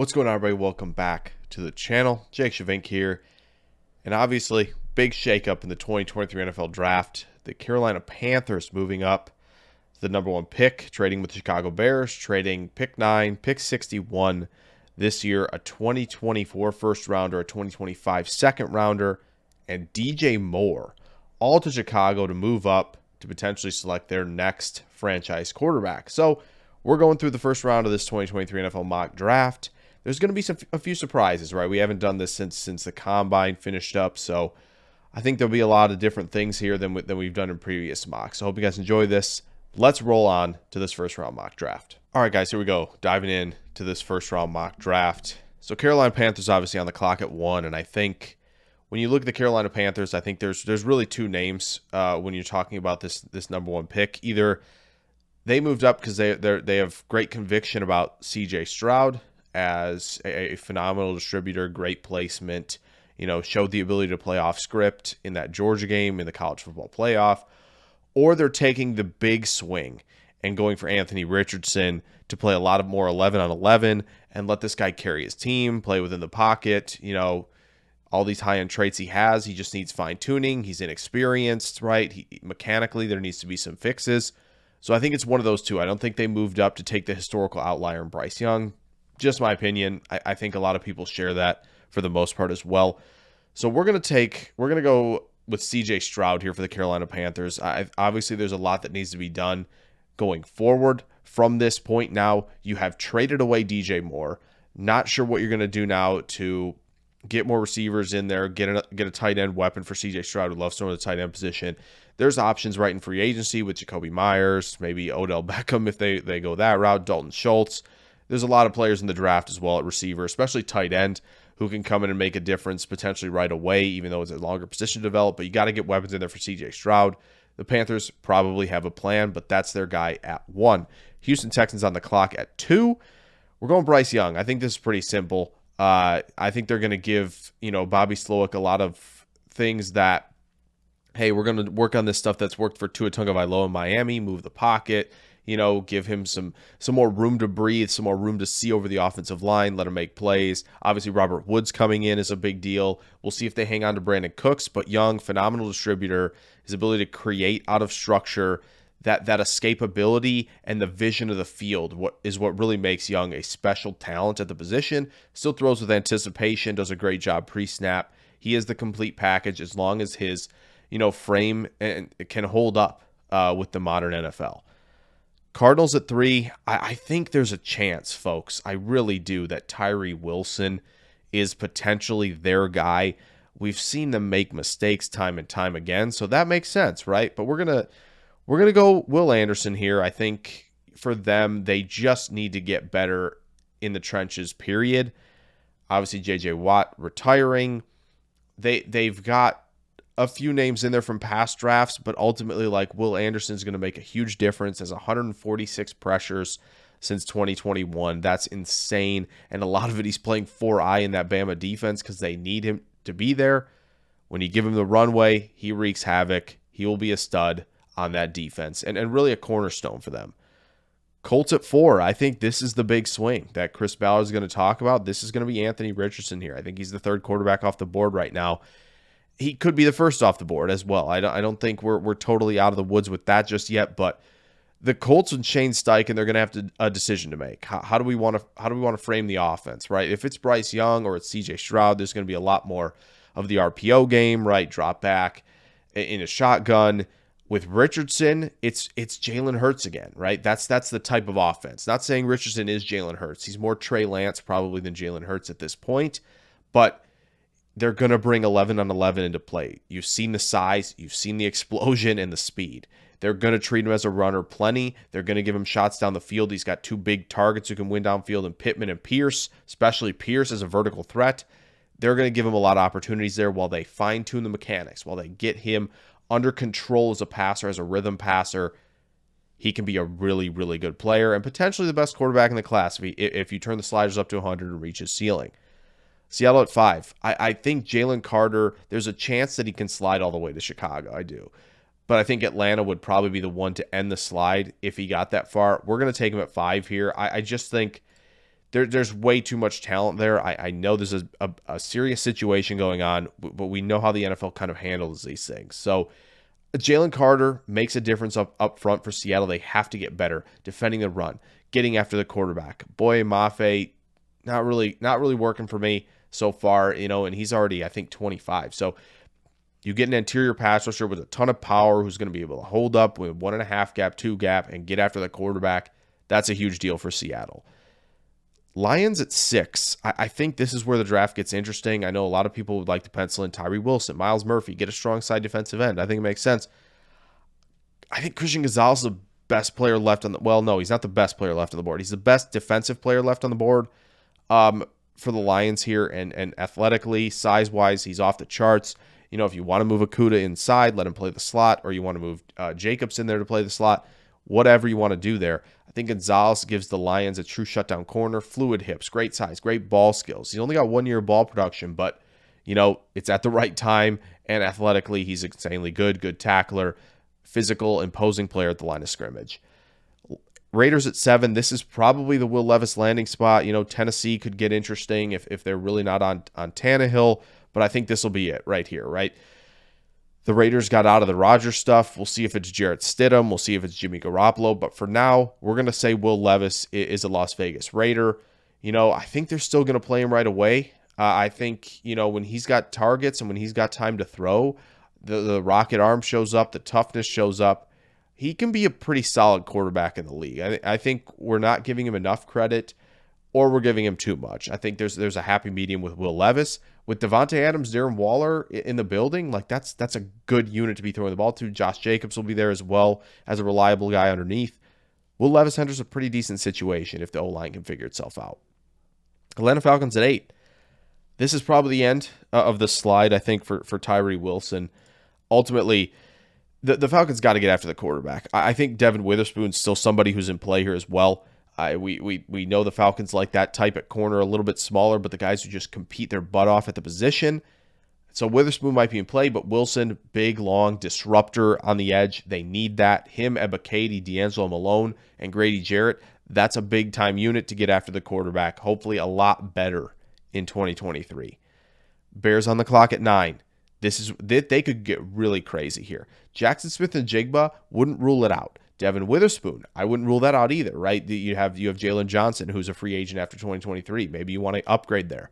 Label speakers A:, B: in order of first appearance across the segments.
A: What's going on, everybody? Welcome back to the channel. Jake Shavink here. And obviously, big shakeup in the 2023 NFL Draft. The Carolina Panthers moving up to the #1 pick, trading with the Chicago Bears, trading pick 9, pick 61 this year, a 2024 first rounder, a 2025 second rounder, and DJ Moore, all to Chicago to move up to potentially select their next franchise quarterback. So we're going through the first round of this 2023 NFL mock draft. There's going to be a few surprises, right? We haven't done this since the combine finished up, so I think there'll be a lot of different things here than we've done in previous mocks. So I hope you guys enjoy this. Let's roll on to this first round mock draft. All right, guys, here we go. Diving in to this first round mock draft. So Carolina Panthers obviously on the clock at 1, and I think when you look at the Carolina Panthers, I think there's really two names when you're talking about this #1 pick. Either they moved up because they have great conviction about CJ Stroud as a phenomenal distributor, great placement, showed the ability to play off script in that Georgia game in the college football playoff, or they're taking the big swing and going for Anthony Richardson to play a lot of more 11 on 11 and let this guy carry his team, play within the pocket, all these high-end traits he has. He just needs fine-tuning. He's inexperienced, right? Mechanically, there needs to be some fixes. So I think it's one of those two. I don't think they moved up to take the historical outlier in Bryce Young. Just my opinion. I think a lot of people share that for the most part as well. So we're going to go with CJ Stroud here for the Carolina Panthers. Obviously, there's a lot that needs to be done going forward. From this point now, you have traded away DJ Moore. Not sure what you're going to do now to get more receivers in there, get a tight end weapon for CJ Stroud, who loves throwing the tight end position. There's options right in free agency with Jacoby Myers, maybe Odell Beckham if they go that route, Dalton Schultz. There's a lot of players in the draft as well at receiver, especially tight end, who can come in and make a difference potentially right away, even though it's a longer position to develop. But you got to get weapons in there for CJ Stroud. The Panthers probably have a plan, but that's their guy at 1. Houston Texans on the clock at 2. We're going Bryce Young. I think this is pretty simple. I think they're going to give Bobby Slowick a lot of things that, hey, we're going to work on this stuff that's worked for Tua Tagovailoa in Miami, move the pocket, give him some more room to breathe, some more room to see over the offensive line, let him make plays. Obviously, Robert Woods coming in is a big deal. We'll see if they hang on to Brandon Cooks, but Young, phenomenal distributor, his ability to create out of structure, that escapability and the vision of the field what really makes Young a special talent at the position. Still throws with anticipation, does a great job pre-snap. He is the complete package as long as his frame and it can hold up with the modern NFL. Cardinals at 3, I think there's a chance, folks. I really do, that Tyree Wilson is potentially their guy. We've seen them make mistakes time and time again, so that makes sense, right? But we're gonna go Will Anderson here. I think for them, they just need to get better in the trenches, period. Obviously, J.J. Watt retiring. They've got a few names in there from past drafts, but ultimately, Will Anderson is going to make a huge difference. Has 146 pressures since 2021. That's insane. And a lot of it, he's playing 4-eye in that Bama defense because they need him to be there. When you give him the runway, he wreaks havoc. He will be a stud on that defense and really a cornerstone for them. Colts at 4. I think this is the big swing that Chris Ballard is going to talk about. This is going to be Anthony Richardson here. I think he's the third quarterback off the board right now. He could be the first off the board as well. I don't think we're totally out of the woods with that just yet, but the Colts and Shane Steichen, they're going to have a decision to make. How do we want to frame the offense, right? If it's Bryce Young or it's CJ Stroud, there's going to be a lot more of the RPO game, right? Drop back in a shotgun. With Richardson, it's Jalen Hurts again, right? That's the type of offense. Not saying Richardson is Jalen Hurts. He's more Trey Lance probably than Jalen Hurts at this point, but they're going to bring 11 on 11 into play. You've seen the size, you've seen the explosion and the speed. They're going to treat him as a runner plenty. They're going to give him shots down the field. He's got two big targets who can win downfield in Pittman and Pierce, especially Pierce as a vertical threat. They're going to give him a lot of opportunities there while they fine-tune the mechanics, while they get him under control as a passer, as a rhythm passer. He can be a really, really good player and potentially the best quarterback in the class if you turn the sliders up to 100 and reach his ceiling. Seattle at 5. I think Jalen Carter, there's a chance that he can slide all the way to Chicago. I do. But I think Atlanta would probably be the one to end the slide if he got that far. We're going to take him at 5 here. I just think there's way too much talent there. I know there's a serious situation going on, but we know how the NFL kind of handles these things. So Jalen Carter makes a difference up front for Seattle. They have to get better defending the run, getting after the quarterback. Boye Mafe, not really working for me so far, and he's already, I think, 25. So you get an interior pass rusher with a ton of power who's going to be able to hold up with 1.5 gap, 2 gap, and get after the quarterback. That's a huge deal for Seattle. Lions at 6. I think this is where the draft gets interesting. I know a lot of people would like to pencil in Tyree Wilson, Miles Murphy, get a strong side defensive end. I think it makes sense. I think Christian Gonzalez is the best player left on the – well, no, he's not the best player left on the board. He's the best defensive player left on the board for the Lions here. And athletically, size-wise, he's off the charts. If you want to move Okudah inside, let him play the slot, or you want to move Jacobs in there to play the slot, whatever you want to do there. I think Gonzalez gives the Lions a true shutdown corner, fluid hips, great size, great ball skills. He's only got 1 year of ball production, but, it's at the right time, and athletically, he's insanely good tackler, physical, imposing player at the line of scrimmage. Raiders at 7. This is probably the Will Levis landing spot. Tennessee could get interesting if they're really not on Tannehill, but I think this will be it right here, right? The Raiders got out of the Rodgers stuff. We'll see if it's Jarrett Stidham. We'll see if it's Jimmy Garoppolo. But for now, we're going to say Will Levis is a Las Vegas Raider. I think they're still going to play him right away. I think, when he's got targets and when he's got time to throw, the rocket arm shows up, the toughness shows up. He can be a pretty solid quarterback in the league. I think we're not giving him enough credit, or we're giving him too much. I think there's a happy medium with Will Levis. With Devontae Adams, Darren Waller in the building, that's a good unit to be throwing the ball to. Josh Jacobs will be there as well as a reliable guy underneath. Will Levis enters a pretty decent situation if the O-line can figure itself out. Atlanta Falcons at 8. This is probably the end of the slide, I think, for Tyree Wilson. Ultimately, the Falcons got to get after the quarterback. I think Devin Witherspoon's still somebody who's in play here as well. We know the Falcons like that type at corner, a little bit smaller, but the guys who just compete their butt off at the position. So Witherspoon might be in play, but Wilson, big, long disruptor on the edge. They need that. Him, Ebiketie, D'Angelo Malone, and Grady Jarrett, that's a big-time unit to get after the quarterback. Hopefully a lot better in 2023. Bears on the clock at 9. They could get really crazy here. Jackson Smith and Jigba, wouldn't rule it out. Devin Witherspoon, I wouldn't rule that out either, right? You have Jalen Johnson, who's a free agent after 2023. Maybe you want to upgrade there.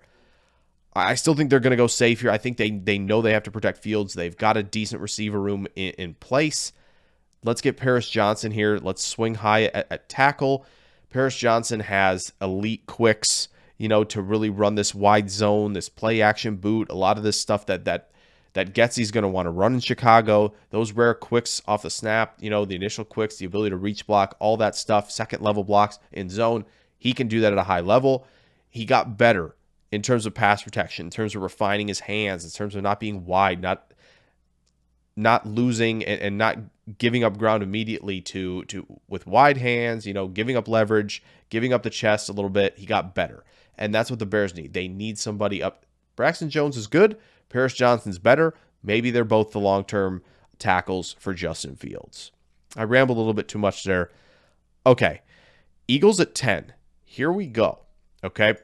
A: I still think they're going to go safe here. I think they know they have to protect Fields. They've got a decent receiver room in place. Let's get Paris Johnson here. Let's swing high at tackle. Paris Johnson has elite quicks, to really run this wide zone, this play action boot, a lot of this stuff that Getsy's going to want to run in Chicago. Those rare quicks off the snap, the initial quicks, the ability to reach block, all that stuff, second level blocks in zone. He can do that at a high level. He got better in terms of pass protection, in terms of refining his hands, in terms of not being wide, not losing and not giving up ground immediately to with wide hands, giving up leverage, giving up the chest a little bit. He got better. And that's what the Bears need. They need somebody up. Braxton Jones is good. Paris Johnson's better. Maybe they're both the long-term tackles for Justin Fields. I rambled a little bit too much there. Okay, Eagles at 10. Here we go. Okay,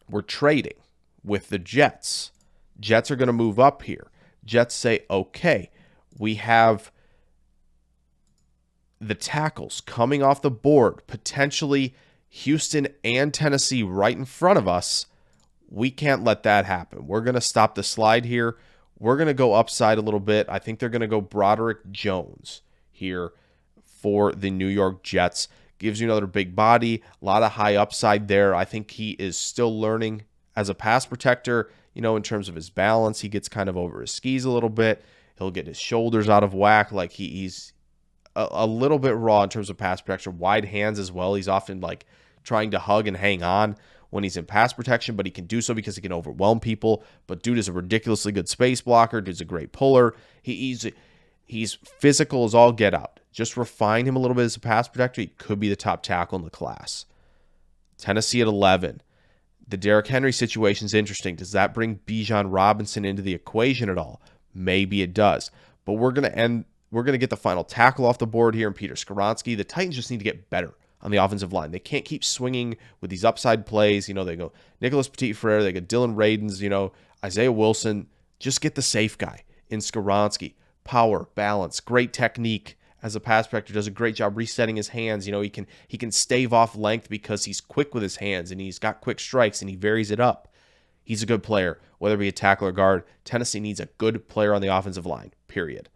A: we're trading with the Jets. Jets are going to move up here. Jets say, okay, we have the tackles coming off the board, potentially Houston and Tennessee right in front of us. We can't let that happen. We're going to stop the slide here. We're going to go upside a little bit. I think they're going to go Broderick Jones here for the New York Jets. Gives you another big body, a lot of high upside there. I think he is still learning as a pass protector, in terms of his balance. He gets kind of over his skis a little bit. He'll get his shoulders out of whack. Like he's a little bit raw in terms of pass protection. Wide hands as well. He's often like trying to hug and hang on when he's in pass protection, but he can do so because he can overwhelm people. But dude is a ridiculously good space blocker. Dude's a great puller. He's physical as all get out. Just refine him a little bit as a pass protector. He could be the top tackle in the class. Tennessee at 11. The Derrick Henry situation is interesting. Does that bring Bijan Robinson into the equation at all? Maybe it does. But we're going to get the final tackle off the board here in Peter Skoronski. The Titans just need to get better on the offensive line. They can't keep swinging with these upside plays. They go Nicholas Petit-Frere, they get Dylan Radins, Isaiah Wilson. Just get the safe guy in Skoronski. Power, balance, great technique as a pass protector. Does a great job resetting his hands. He can stave off length because he's quick with his hands and he's got quick strikes and he varies it up. He's a good player, whether it be a tackle or guard. Tennessee needs a good player on the offensive line, period.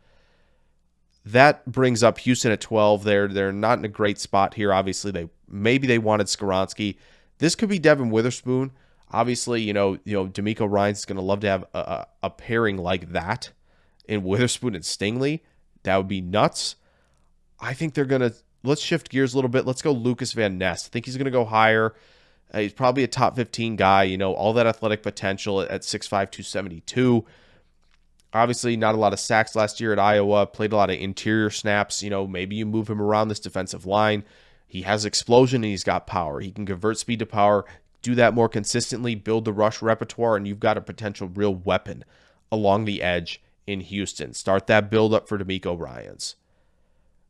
A: That brings up Houston at 12. They're not in a great spot here. Obviously, maybe they wanted Skoronski. This could be Devin Witherspoon. Obviously, D'Amico Ryan's going to love to have a pairing like that in Witherspoon and Stingley. That would be nuts. I think they're going to, let's shift gears a little bit. Let's go Lucas Van Ness. I think he's going to go higher. He's probably a top 15 guy, all that athletic potential at 6'5", 272. Obviously, not a lot of sacks last year at Iowa. Played a lot of interior snaps. Maybe you move him around this defensive line. He has explosion and he's got power. He can convert speed to power, do that more consistently, build the rush repertoire, and you've got a potential real weapon along the edge in Houston. Start that build up for D'Amico Ryans.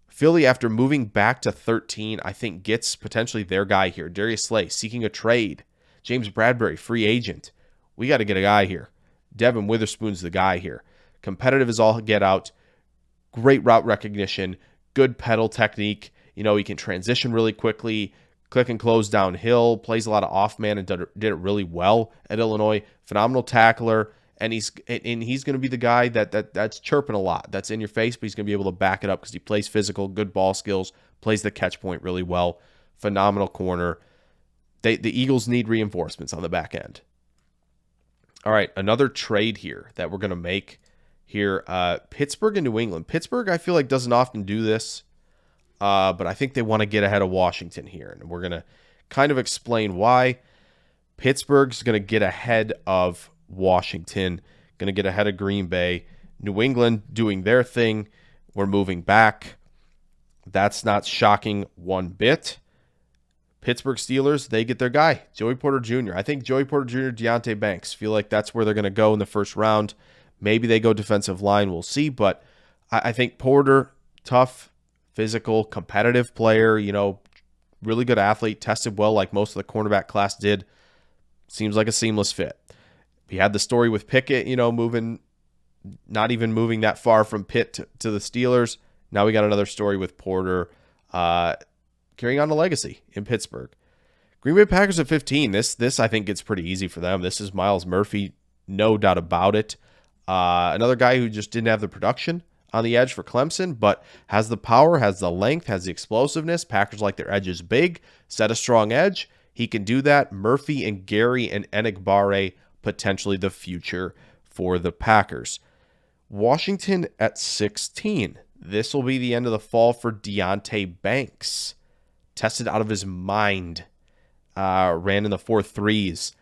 A: Philly, after moving back to 13, I think gets potentially their guy here. Darius Slay seeking a trade. James Bradbury, free agent. We got to get a guy here. Devin Witherspoon's the guy here. Competitive as all get out. Great route recognition. Good pedal technique. He can transition really quickly. Click and close downhill. Plays a lot of off-man and did it really well at Illinois. Phenomenal tackler. And he's going to be the guy that's chirping a lot. That's in your face, but he's going to be able to back it up because he plays physical, good ball skills, plays the catch point really well. Phenomenal corner. The Eagles need reinforcements on the back end. All right, another trade here that we're going to make here. Pittsburgh and New England. Pittsburgh, I feel like, doesn't often do this, but I think they want to get ahead of Washington here. And we're going to kind of explain why. Pittsburgh's going to get ahead of Washington, going to get ahead of Green Bay. New England doing their thing. We're moving back. That's not shocking one bit. Pittsburgh Steelers, they get their guy, Joey Porter Jr. I think Joey Porter Jr., Deonte Banks, feel like that's where they're going to go in the first round. Maybe they go defensive line. We'll see. But I think Porter, tough, physical, competitive player, really good athlete, tested well like most of the cornerback class did. Seems like a seamless fit. We had the story with Pickett, not even moving that far from Pitt to the Steelers. Now we got another story with Porter carrying on a legacy in Pittsburgh. Green Bay Packers at 15. This I think gets pretty easy for them. This is Myles Murphy, no doubt about it. Another guy who just didn't have the production on the edge for Clemson, but has the power, has the length, has the explosiveness. Packers like their edges big, set a strong edge. He can do that. Murphy and Gary and Enigbare, potentially the future for the Packers. Washington at 16. This will be the end of the fall for Deonte Banks. Tested out of his mind. Ran in the 4.3s.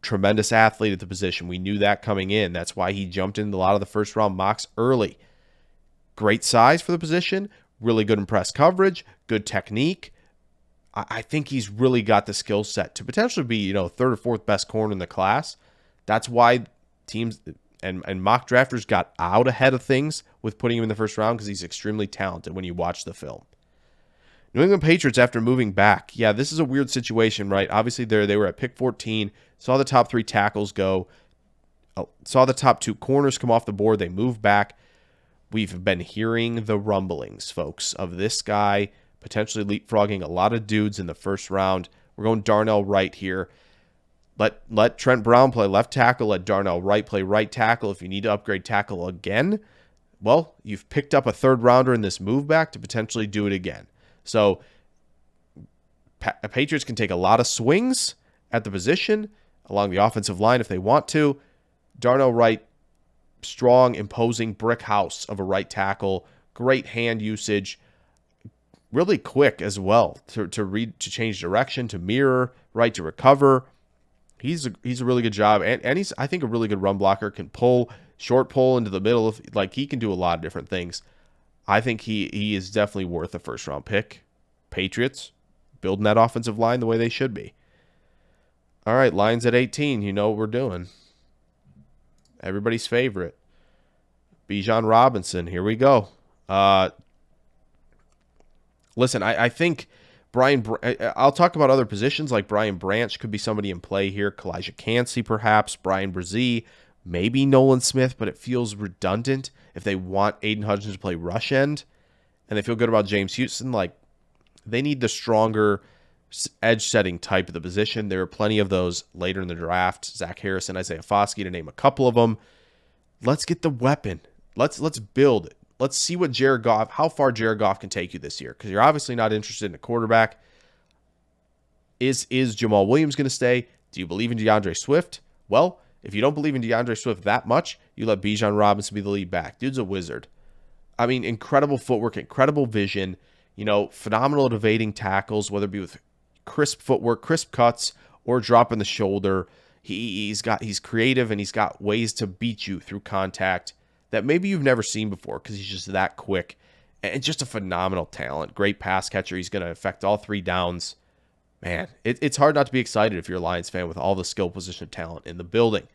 A: Tremendous athlete at the position. We knew that coming in. That's why he jumped into a lot of the first round mocks early. Great size for the position. Really good in press coverage. Good technique. I think he's really got the skill set to potentially be, third or fourth best corner in the class. That's why teams and mock drafters got out ahead of things with putting him in the first round because he's extremely talented when you watch the film. New England Patriots, after moving back, yeah, this is a weird situation, right? Obviously, they were at pick 14, saw the top 3 tackles go, saw the top 2 corners come off the board. They moved back. We've been hearing the rumblings, folks, of this guy potentially leapfrogging a lot of dudes in the first round. We're going Darnell Wright here. Let Trent Brown play left tackle. Let Darnell Wright play right tackle. If you need to upgrade tackle again, well, you've picked up a third rounder in this move back to potentially do it again. So Patriots can take a lot of swings at the position along the offensive line if they want to. Darnell Wright, strong, imposing brick house of a right tackle. Great hand usage. Really quick as well to read, to change direction, to mirror, right, to recover. He's a really good job, and he's, I think, a really good run blocker. Can pull, short pull into the middle of, he can do a lot of different things. I think he is definitely worth a first round pick. Patriots building that offensive line the way they should be. All right, Lions at 18. You know what we're doing. Everybody's favorite, Bijan Robinson. Here we go. Listen, I think I'll talk about other positions like Brian Branch could be somebody in play here. Kalijah Cansey, perhaps. Brian Brzee, maybe Nolan Smith, but it feels redundant if they want Aiden Hutchinson to play rush end and they feel good about James Houston. Like, they need the stronger edge setting type of the position. There are plenty of those later in the draft. Zach Harrison, Isaiah Foskey, to name a couple of them. Let's get the weapon. Let's build it. Let's see what Jared Goff, how far Jared Goff can take you this year, because you're obviously not interested in a quarterback. Is Jamal Williams going to stay? Do you believe in DeAndre Swift? Well, if you don't believe in DeAndre Swift that much, you let Bijan Robinson be the lead back. Dude's a wizard. I mean, incredible footwork, incredible vision, phenomenal at evading tackles, whether it be with crisp footwork, crisp cuts, or dropping the shoulder. He's creative, and he's got ways to beat you through contact that maybe you've never seen before because he's just that quick. And just a phenomenal talent. Great pass catcher. He's going to affect all 3 downs. Man, it's hard not to be excited if you're a Lions fan with all the skill position talent in the building.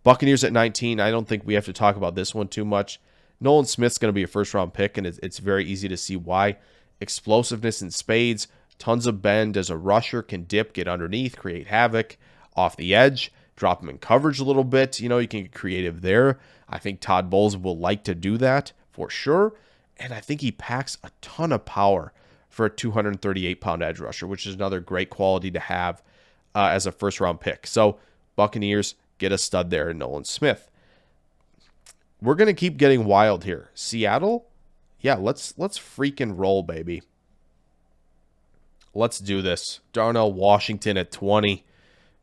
A: Buccaneers at 19. I don't think we have to talk about this one too much. Nolan Smith's going to be a first-round pick, and it's very easy to see why. Explosiveness in spades. Tons of bend as a rusher. Can dip, get underneath, create havoc off the edge. Drop him in coverage a little bit. You can get creative there. I think Todd Bowles will like to do that for sure. And I think he packs a ton of power for a 238-pound edge rusher, which is another great quality to have as a first-round pick. So Buccaneers get a stud there in Nolan Smith. We're going to keep getting wild here. Seattle? Yeah, let's freaking roll, baby. Let's do this. Darnell Washington at 20.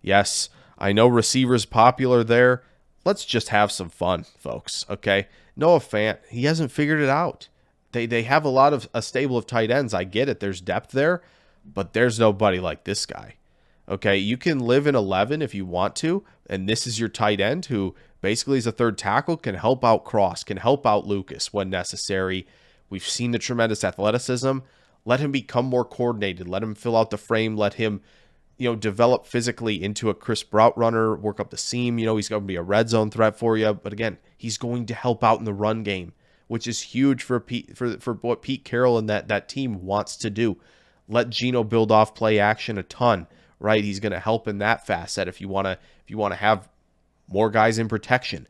A: Yes, I know receivers popular there. Let's just have some fun, folks, okay? Noah Fant, he hasn't figured it out. They have a stable of tight ends. I get it. There's depth there, but there's nobody like this guy. Okay, you can live in 11 if you want to, and this is your tight end who basically is a third tackle, can help out Cross, can help out Lucas when necessary. We've seen the tremendous athleticism. Let him become more coordinated. Let him fill out the frame. Let him, develop physically into a crisp route runner, work up the seam. He's going to be a red zone threat for you. But again, he's going to help out in the run game, which is huge for what Pete Carroll and that team wants to do. Let Geno build off play action a ton, right? He's going to help in that facet if you want to have more guys in protection.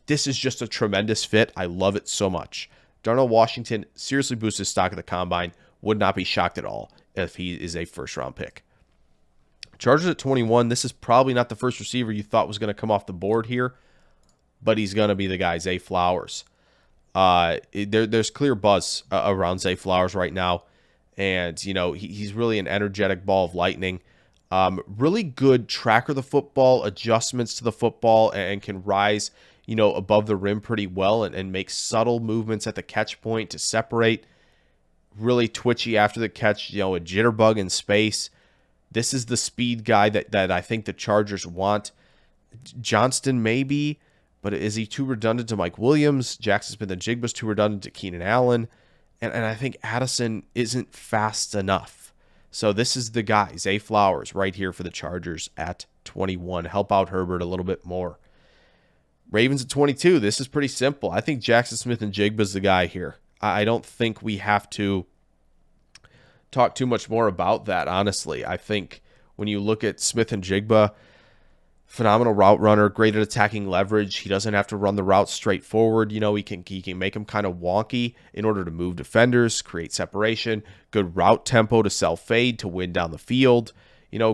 A: This is just a tremendous fit. I love it so much. Darnell Washington seriously boosts his stock at the combine. Would not be shocked at all if he is a first-round pick. Chargers at 21. This is probably not the first receiver you thought was going to come off the board here, but he's going to be the guy, Zay Flowers. There's clear buzz around Zay Flowers right now, and he's really an energetic ball of lightning. Really good tracker of the football, adjustments to the football, and can rise above the rim pretty well and make subtle movements at the catch point to separate. Really twitchy after the catch, a jitterbug in space. This is the speed guy that I think the Chargers want. Johnston maybe, but is he too redundant to Mike Williams? Jackson Smith-Njigba's too redundant to Keenan Allen. And I think Addison isn't fast enough. So this is the guy, Zay Flowers, right here for the Chargers at 21. Help out Herbert a little bit more. Ravens at 22. This is pretty simple. I think Jackson Smith-Njigba's the guy here. I don't think we have to talk too much more about that, honestly. I think when you look at Smith-Njigba, phenomenal route runner, great at attacking leverage. He doesn't have to run the route straight forward. He can make them kind of wonky in order to move defenders, create separation, good route tempo to sell fade to win down the field.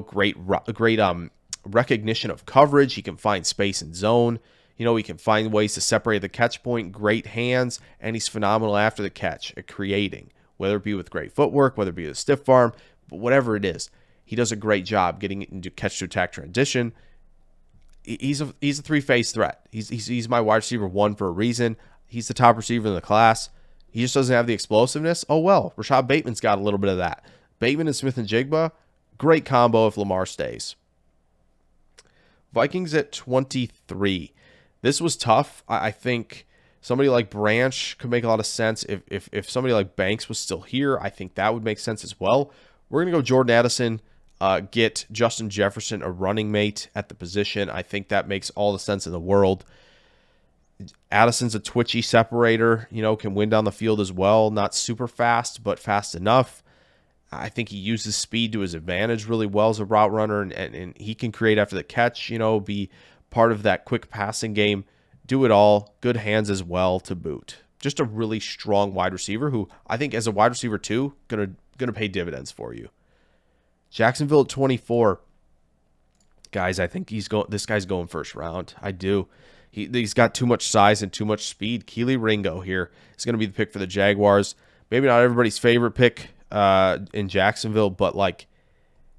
A: Great recognition of coverage. He can find space and zone. He can find ways to separate the catch point, great hands, and he's phenomenal after the catch at creating, whether it be with great footwork, whether it be with a stiff arm, but whatever it is, he does a great job getting it into catch-to-attack transition. He's a three-phase threat. He's my wide receiver 1 for a reason. He's the top receiver in the class. He just doesn't have the explosiveness. Oh, well, Rashad Bateman's got a little bit of that. Bateman and Smith-Njigba, great combo if Lamar stays. Vikings at 23. This was tough. I think somebody like Branch could make a lot of sense. If somebody like Banks was still here, I think that would make sense as well. We're going to go Jordan Addison, get Justin Jefferson a running mate at the position. I think that makes all the sense in the world. Addison's a twitchy separator, can win down the field as well. Not super fast, but fast enough. I think he uses speed to his advantage really well as a route runner, and he can create after the catch, be part of that quick passing game, do it all. Good hands as well to boot. Just a really strong wide receiver who I think as a wide receiver too, gonna pay dividends for you. Jacksonville at 24. Guys, I think this guy's going first round. I do. He's got too much size and too much speed. Keely Ringo here is going to be the pick for the Jaguars. Maybe not everybody's favorite pick in Jacksonville, but like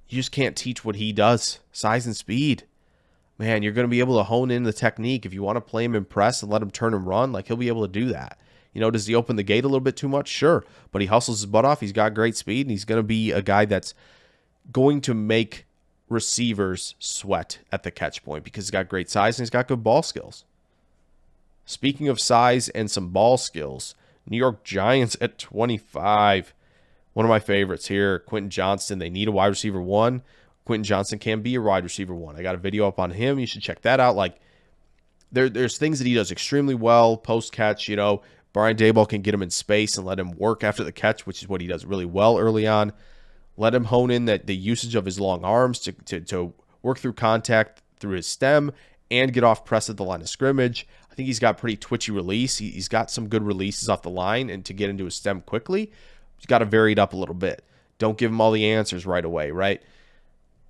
A: you just can't teach what he does. Size and speed. Man, you're going to be able to hone in the technique. If you want to play him in press and let him turn and run, like he'll be able to do that. Does he open the gate a little bit too much? Sure. But he hustles his butt off. He's got great speed, and he's going to be a guy that's going to make receivers sweat at the catch point because he's got great size and he's got good ball skills. Speaking of size and some ball skills, New York Giants at 25. One of my favorites here, Quentin Johnston. They need a wide receiver 1. Quentin Johnston can be a wide receiver 1. I got a video up on him. You should check that out. Like there's things that he does extremely well post catch. Brian Daboll can get him in space and let him work after the catch, which is what he does really well early on. Let him hone in the usage of his long arms to work through contact through his stem and get off press at the line of scrimmage. I think he's got pretty twitchy release. He's got some good releases off the line and to get into his stem quickly. He's got to vary it up a little bit. Don't give him all the answers right away, right?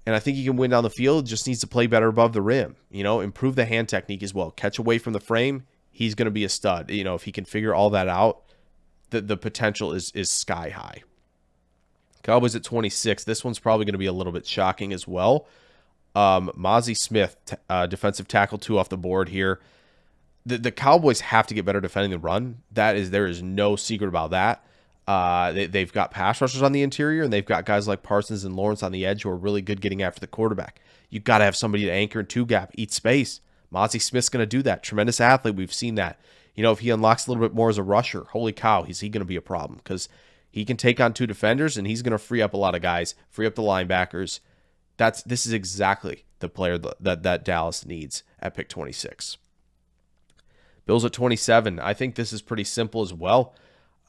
A: And I think he can win down the field. Just needs to play better above the rim. Improve the hand technique as well. Catch away from the frame. He's going to be a stud. If he can figure all that out, the potential is sky high. Cowboys at 26. This one's probably going to be a little bit shocking as well. Mozzie Smith, defensive tackle 2 off the board here. The Cowboys have to get better defending the run. There is no secret about that. They've got pass rushers on the interior, and they've got guys like Parsons and Lawrence on the edge who are really good getting after the quarterback. You've got to have somebody to anchor and 2-gap, eat space. Mozzie Smith's going to do that. Tremendous athlete. We've seen that. If he unlocks a little bit more as a rusher, holy cow, is he going to be a problem? Because he can take on 2 defenders, and he's going to free up a lot of guys, free up the linebackers. This is exactly the player that Dallas needs at pick 26. Bills at 27. I think this is pretty simple as well.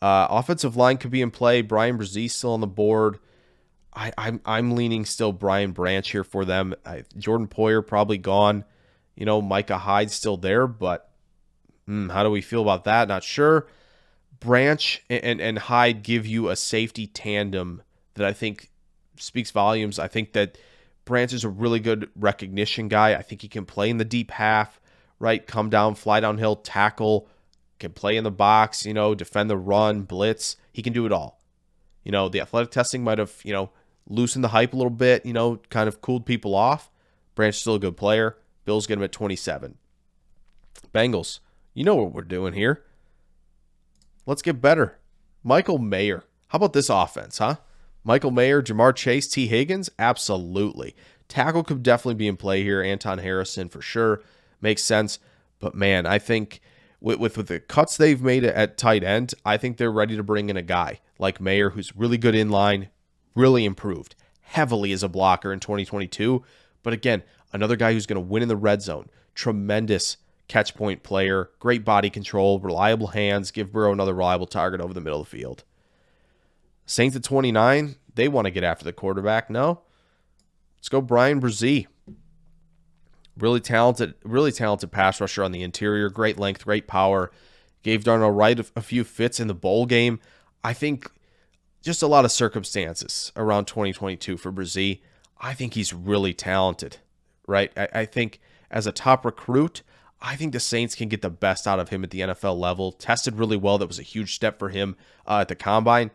A: Offensive line could be in play. Brian Brzee still on the board. I'm leaning still Brian Branch here for them. Jordan Poyer probably gone. Micah Hyde's still there, but how do we feel about that? Not sure. Branch and Hyde give you a safety tandem that I think speaks volumes. I think that Branch is a really good recognition guy. I think he can play in the deep half, right? Come down, fly downhill, tackle, can play in the box, defend the run, blitz. He can do it all. The athletic testing might have, loosened the hype a little bit, kind of cooled people off. Branch still a good player. Bills get him at 27. Bengals, you know what we're doing here. Let's get better. Michael Mayer. How about this offense, huh? Michael Mayer, Jamar Chase, T. Higgins? Absolutely. Tackle could definitely be in play here. Anton Harrison for sure. Makes sense. But man, I think with the cuts they've made at tight end, I think they're ready to bring in a guy like Mayer who's really good in line, really improved heavily as a blocker in 2022. But again, another guy who's going to win in the red zone. Tremendous catch point player, great body control, reliable hands, give Burrow another reliable target over the middle of the field. Saints at 29, they want to get after the quarterback. No? Let's go Brian Brzee. Really talented pass rusher on the interior, great length, great power. Gave Darnell Wright a few fits in the bowl game. I think just a lot of circumstances around 2022 for Brzee. I think he's really talented, right? I think as a top recruit, I think the Saints can get the best out of him at the NFL level. Tested really well. That was a huge step for him at the Combine.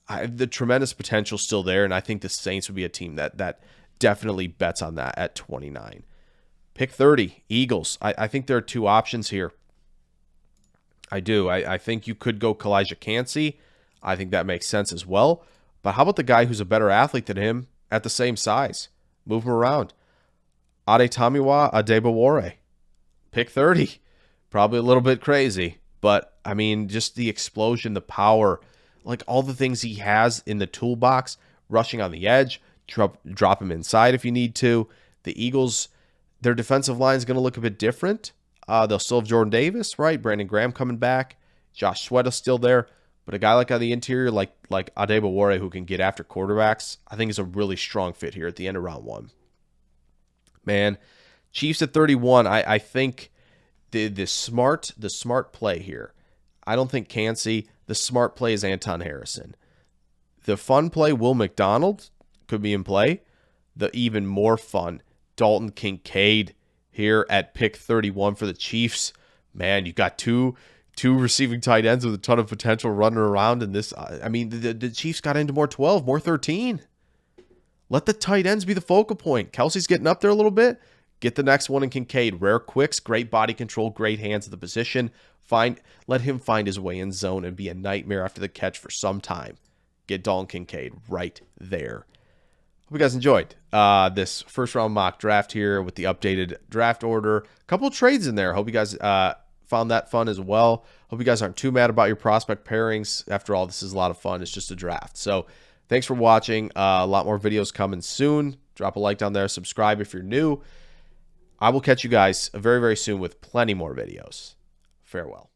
A: The tremendous potential still there, and I think the Saints would be a team that definitely bets on that at 29. Pick 30, Eagles. I think there are 2 options here. I do. I think you could go Kalijah Kancey. I think that makes sense as well. But how about the guy who's a better athlete than him at the same size? Move him around. Adetomiwa Adebawore. Pick 30. Probably a little bit crazy. But, I mean, just the explosion, the power, like all the things he has in the toolbox, rushing on the edge, drop him inside if you need to. The Eagles, their defensive line is going to look a bit different. They'll still have Jordan Davis, right? Brandon Graham coming back. Josh Sweat is still there. But a guy like on the interior, like Adebawore, who can get after quarterbacks, I think is a really strong fit here at the end of round 1. Man, Chiefs at 31. I think the smart play here. I don't think Kancey. The smart play is Anton Harrison. The fun play, Will McDonald, could be in play. The even more fun, Dalton Kincaid here at pick 31 for the Chiefs. Man, you got two receiving tight ends with a ton of potential running around in this. I mean, the Chiefs got into more 12, more 13. Let the tight ends be the focal point. Kelsey's getting up there a little bit. Get the next one in Kincaid. Rare quicks, great body control, great hands at the position. Let him find his way in zone and be a nightmare after the catch for some time. Get Dalton Kincaid right there. Hope you guys enjoyed this first round mock draft here with the updated draft order. A couple of trades in there. Hope you guys found that fun as well. Hope you guys aren't too mad about your prospect pairings. After all, this is a lot of fun. It's just a draft. So thanks for watching. A lot more videos coming soon. Drop a like down there. Subscribe if you're new. I will catch you guys very, very soon with plenty more videos. Farewell.